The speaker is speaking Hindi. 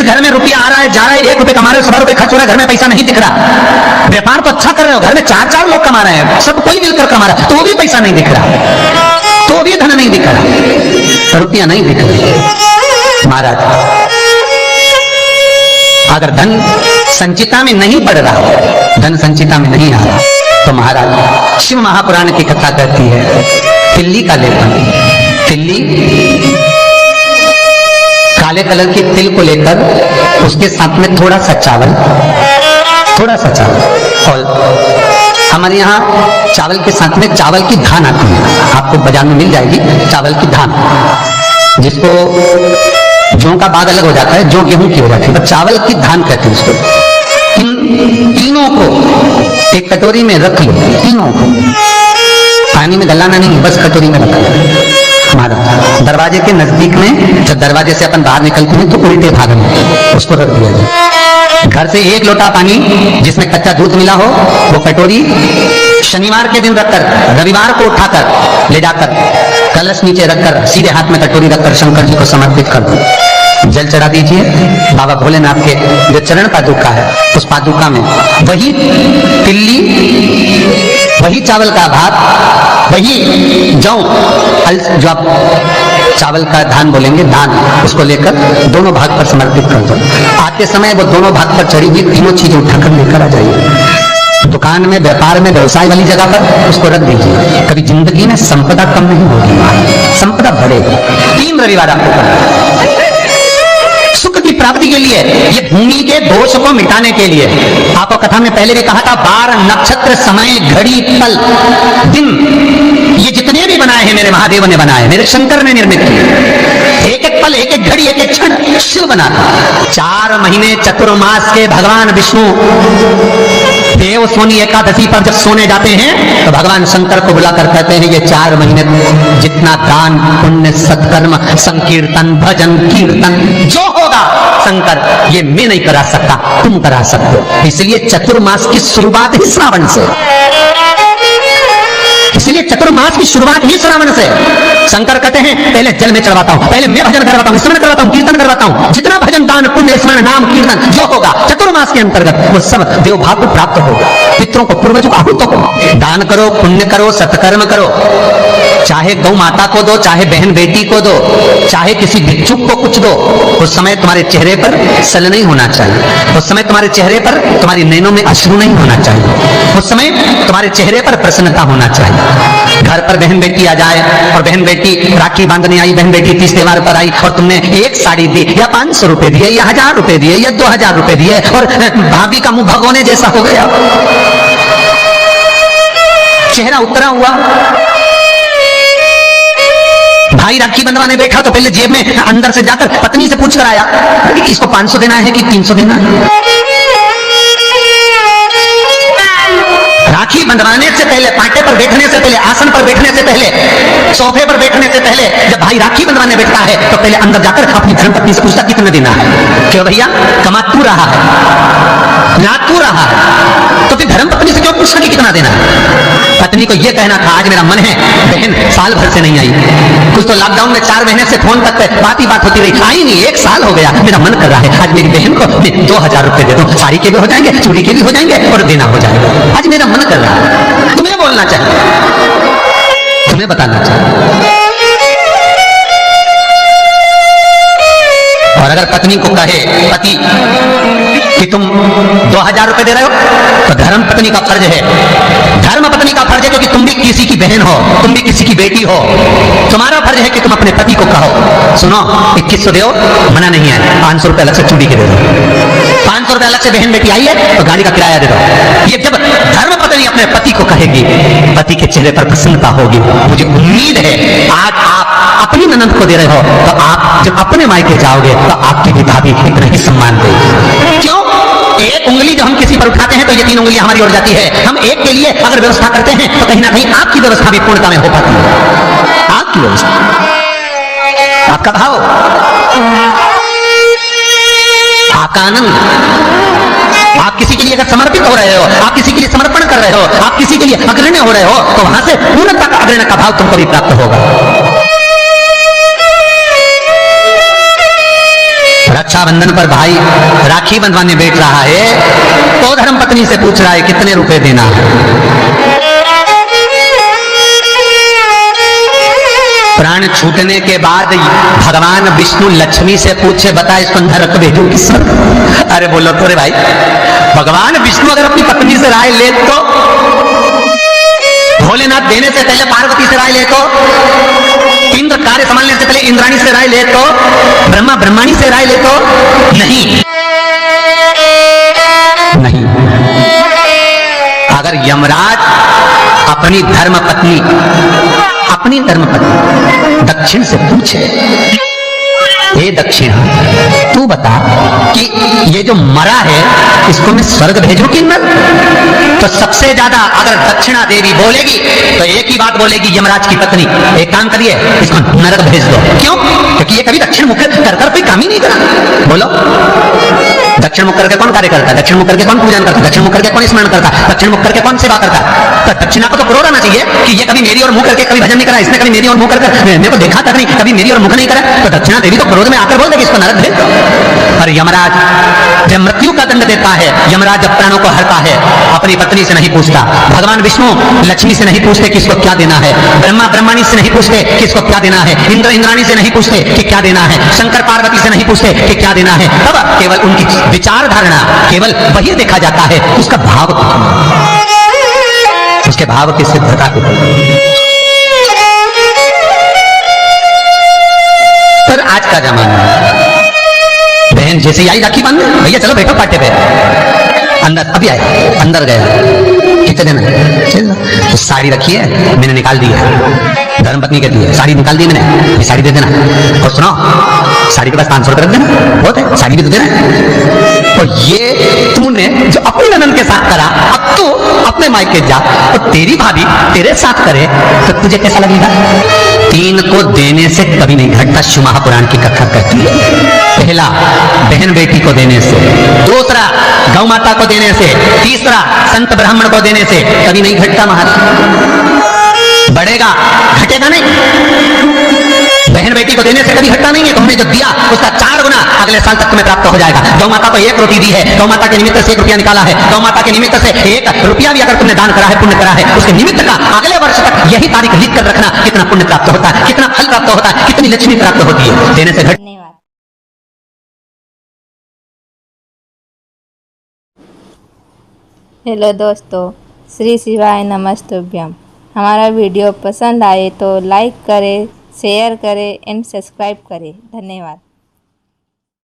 घर में रुपया आ रहा है, जा रहा है, 1 रुपये कमा रहे हो, 100 रुपये खर्च हो रहा है, घर में पैसा नहीं दिख रहा। व्यापार तो अच्छा कर रहे हो, घर में 4-4 लोग कमा रहे हैं, सब कोई मिलकर कमा रहा है, तो भी पैसा नहीं दिख रहा, तो भी धन नहीं दिख रहा, रुपया नहीं दिख रहा। महाराज, अगर धन संचिता में नहीं पड़ रहा, धन संचिता में नहीं आ रहा, तो महाराज शिव महापुराण की कथा कहती है, तिल्ली का लेपन, तिल्ली काले कलर की तिल को लेकर उसके साथ में थोड़ा सा चावल, और हमारे यहाँ चावल के साथ में चावल की धान आती है, आपको बाजार में मिल जाएगी चावल की धान, जिसको जौ का बाग अलग हो जाता है, जौ गेहूं की हो जाती है, पर चावल की धान कहते हैं उसको। इन तीनों को एक कटोरी में रख लो, तीनों को पानी में गलाना नहीं, बस कटोरी में रख लो। हमारा दरवाजे के नजदीक में, जब दरवाजे से अपन बाहर निकलते हैं तो उल्टे भाग में उसको रख दिया जाए। घर से 1 लोटा पानी जिसमें कच्चा दूध मिला हो, वो कटोरी शनिवार के दिन रखकर, रविवार को उठाकर ले जाकर कलश नीचे रखकर सीधे हाथ में कटोरी रखकर शंकर जी को समर्पित कर दो। जल चढ़ा दीजिए, बाबा भोलेनाथ के जो चरण पादुका है, उस पादुका में वही तिल्ली, वही चावल का भात, वही जौ, जो आप चावल का धान बोलेंगे, धान, उसको लेकर दोनों भाग पर समर्पित कर दो। आते समय वो दोनों भाग पर चढ़ी हुई तीनों चीजें उठाकर लेकर आ जाइए। दुकान में, व्यापार में, व्यवसाय वाली जगह पर उसको रख दीजिए। कभी जिंदगी में संपदा कम नहीं होगी, संपदा बढ़ेगी। 3 रविवार आपको करना, सुख की प्राप्ति के लिए, ये भूमि के दोष को मिटाने के लिए। आपको कथा में पहले भी कहा था, 12 नक्षत्र, समय, घड़ी, पल, दिन, ये जितने भी बनाए हैं मेरे महादेव ने बनाए, मेरे शंकर ने निर्मित किए। एक एक पल, एक एक घड़ी, एक एक क्षण शिव बनाता। 4 महीने चतुर्मास के भगवान विष्णु देव सोनी एकादशी पर जब सोने जाते हैं तो भगवान शंकर को बुलाकर कहते हैं, ये 4 महीने जितना दान पुण्य सत्कर्म संकीर्तन भजन कीर्तन जो होगा शंकर, ये मैं नहीं करा सकता, तुम करा सकते हो। इसलिए चतुर्मास की शुरुआत ही श्रावण से, इसलिए चतुर्मास की शुरुआत ही श्रावण से। शंकर कहते हैं, पहले जल में चढ़वाता हूं, पहले मैं भजन करवाता हूं, स्मरण करवाता हूं, कीर्तन करवाता हूं, जितना भजन दान पुण्य स्मरण नाम कीर्तन जो होगा चतुर्मास के अंतर्गत, वो सब देवभाग को प्राप्त होगा। पितरों को, पूर्वजों को, आहुतों को दान करो, पुण्य करो, सत्कर्म करो, चाहे गौ माता को दो, चाहे बहन बेटी को दो, चाहे किसी भिक्षुक को कुछ दो। उस समय तुम्हारे चेहरे पर सल नहीं होना चाहिए, उस समय तुम्हारे चेहरे पर, तुम्हारी नैनों में अश्रु नहीं होना चाहिए, उस समय तुम्हारे चेहरे पर प्रसन्नता होना चाहिए। घर पर बहन बेटी आ जाए और बहन बेटी राखी बांधने आई, बहन बेटी तीज त्योहार पर आई और तुमने एक साड़ी दी या 500 रुपए दिए या 1000 रुपए दिए या 2000 रुपए दिए और भाभी का मुंह भगोने जैसा हो गया, चेहरा उतरा हुआ। भाई राखी बंधवाने बैठा तो पहले जेब में अंदर से जाकर पत्नी से पूछ कर आया, इसको 500 देना है कि 300 देना है। राखी बंधवाने से पहले, पाटे पर बैठने से पहले, आसन पर बैठने से पहले, सोफे पर बैठने से पहले, जब भाई राखी बंधवाने बैठता है तो पहले अंदर जाकर अपनी धर्मपत्नी से पूछता कितना देना है। क्यों भैया, कमा तू रहा है, ना तू रहा है, तो फिर धर्मपत्नी से क्यों पूछना कि कितना देना है। पत्नी को यह कहना था, आज मेरा मन है, बहन साल भर से नहीं आई, कुछ तो लॉकडाउन में 4 महीने से फोन तक बात ही बात होती रही, आई नहीं, 1 साल हो गया, मेरा मन कर रहा है आज मेरी बहन को 2000 रुपए दे दो, साड़ी के भी हो जाएंगे, चूड़ी के भी हो जाएंगे और देना हो जाएगा, आज मेरा मन कर रहा है। तुम्हें बोलना चाहिए, तुम्हें बताना चाहिए। और अगर पत्नी को कहे पति कि तुम 2000 रुपए दे रहे हो, तो धर्म पत्नी का फर्ज है, धर्म पत्नी का फर्ज है, क्योंकि तुम भी किसी की बहन हो, तुम भी किसी की बेटी हो, तुम्हारा फर्ज है कि तुम अपने पति को कहो, सुनो 2100 दो, मना नहीं है, 500 रुपए अलग से चूड़ी के दे दो, 500 रुपए अलग से बहन बेटी आई है तो गाड़ी का किराया दे दो। ये जब धर्म पत्नी अपने पति को कहेगी, पति के चेहरे पर प्रसन्नता होगी। मुझे उम्मीद है आज आप अपनी ननद को दे रहे हो, तो आप जब अपने मायके जाओगे तो आपकी भी भाभी इतना ही सम्मान देगी। क्यों? एक उंगली जो हम किसी पर उठाते हैं तो ये 3 उंगलियां हमारी ओर जाती है। हम एक के लिए अगर व्यवस्था करते हैं तो कहीं ना कहीं आपकी व्यवस्था भी पूर्णता में हो पाती है। आपकी व्यवस्था, आपका भाव, आपका आनंद, आप किसी के लिए अगर समर्पित हो रहे हो, आप किसी के लिए समर्पण कर रहे हो, आप किसी के लिए अग्रण्य हो रहे हो, तो वहां से पूर्णता का अग्रण्य का भाव तुमको भी प्राप्त होगा। रक्षा रक्षाबंधन पर भाई राखी बंधवाने बैठ रहा है तो धर्म पत्नी से पूछ रहा है कितने रुपए देना है। प्राण छूटने के बाद भगवान विष्णु लक्ष्मी से पूछे बता इसको नरक भेजू किस। अरे बोलो तो रे भाई, भगवान विष्णु अगर अपनी पत्नी से राय ले तो, भोलेनाथ देने से पहले पार्वती से राय ले तो, इंद्र कार्य संभालने से पहले इंद्राणी से राय ले तो, ब्रह्मा ब्रह्माणी से राय ले तो नहीं। नहीं, अगर यमराज अपनी धर्मपत्नी दक्षिण से पूछे, हे दक्षिण तू बता कि ये जो मरा है इसको मैं स्वर्ग भेजूं कि नरक? तो सबसे ज्यादा अगर दक्षिणा देवी बोलेगी तो एक ही बात बोलेगी यमराज की पत्नी, एक काम करिए इसको नरक भेज दो। क्यों? क्योंकि ये कभी दक्षिण मुख कर कोई काम ही नहीं करा। बोलो, दक्षिण मुख करके कौन कार्य करता है? दक्षिण मुख करके कौन पूजन करता है? दक्षिण मुख करके कौन स्मरण करता है? दक्षिण मुख करके कौन सेवा करता है? तो दक्षिणा को तो क्रोध आना चाहिए कि ये कभी मेरी और मुंह करके कभी भजन नहीं करा, इसने कभी मेरी और मुंह करके मेरे को देखा तक नहीं, कभी मेरी और मुख नहीं करा। तो दक्षिणा देवी तो क्रोध में आकर बोल देगी इसको नरक भेज दो। और यमराज जब मृत्यु का दंड देता है, यमराज जब प्राणों को हरता है, अपनी पत्नी से नहीं पूछता, भगवान विष्णु लक्ष्मी से नहीं पूछते कि इसको क्या देना है, ब्रह्मा ब्रह्माणी से नहीं पूछते कि इसको क्या देना है, इंद्र इंद्राणी से नहीं पूछते कि क्या देना है, शंकर पार्वती से नहीं पूछते कि क्या देना है। तब केवल उनकी विचार धारणा, केवल वही देखा जाता है, उसका भाव, उसके भाव की सिद्धता को। पर आज का जमाना, बहन जैसे आई राखी बांधने, भैया चलो बैठो पाटे पे, अंदर अभी आए, अंदर गया, कितने देना? तो साड़ी रखी है, मैंने निकाल दी है, धर्मपत्नी कहती है साड़ी निकाल दी मैंने, ये साड़ी दे देना। और सुनो, साड़ी के पास 500 रुपये रख देना, बहुत है, साड़ी भी तो देना। तो ये तूने जो अपनी ननद के साथ करा, अब तू अपने मायके जा और तेरी भाभी तेरे साथ करे तो तुझे कैसा लगेगा? तीन को देने से कभी नहीं घटता, शिव महापुराण की कथा कहती है। पहला बहन बेटी को देने से, दूसरा गौ माता को देने से, तीसरा संत ब्राह्मण को देने से कभी नहीं घटता महर्षि। बढ़ेगा, घटेगा नहीं। बहन बेटी को देने से कभी घटता नहीं है। तुमने जो दिया उसका 4 गुना अगले साल तक तुम्हें प्राप्त हो जाएगा। गौ माता को 1 रोटी दी है, गौ माता के निमित्त से 1 रुपया निकाला है, गौ माता के निमित्त से 1 रुपया भी अगर तुमने दान करा है, पुण्य करा है, उसके निमित्त का अगले वर्ष तक यही तारीख लिख कर रखना, कितना पुण्य प्राप्त होता है, कितना फल प्राप्त होता है, कितनी लक्ष्मी प्राप्त होती है। देने से घट। हेलो दोस्तों, श्री शिवाय नमस्तुभ्यम। हमारा वीडियो पसंद आए तो लाइक करें, शेयर करें एंड सब्सक्राइब करें। धन्यवाद।